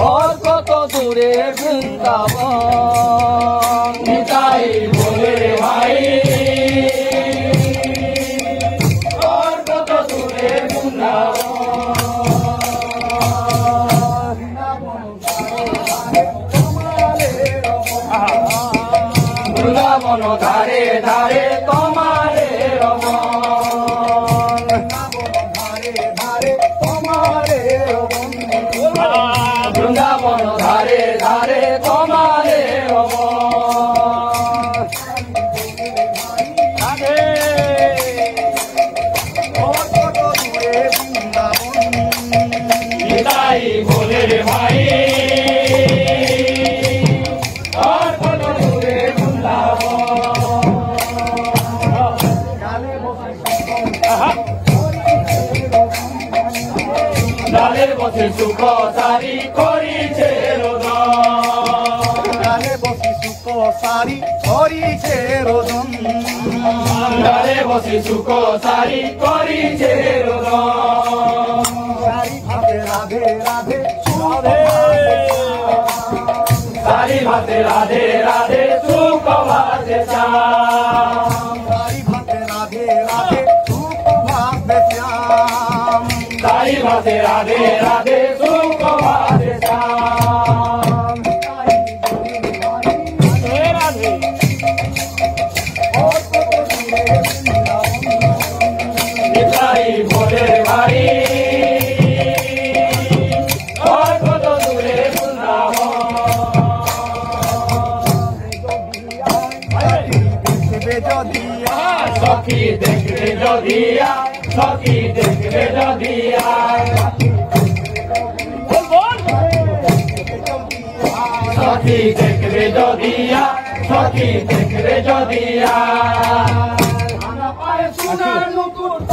और কত দূরে বৃন্দাবন নিতাই বলে রে ভাই और কত দূরে বৃন্দাবন ধারে ধারে তোমারে রমন বৃন্দাবন ধারে ধারে তোমারে নিতাই বলে রে ভাই और কত দূরে ডালে বসে সুখ সারি করিছে রোদন ডালে বসে সুখ সারি করিছে রোদন ডালে বসে সুখ সারি করিছে রোদন সারি ভাতে রাধে রাধে সারি ভাতে রাধে রাধে সুখ ভাতে শ্যাম সারি ভাতে রাধে রাধে সুখ ভাতে শ্যাম सारी भाते राधे राधे सुख भाते श्याम निताई बोले भाई और कत दूरे सखी देखबे जदिया सखी देखबे जदिया सखी देखबे जदिया सखी देखबे जदिया पाए सुनार मुकुट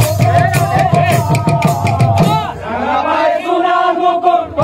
पाए सुनार मुकुट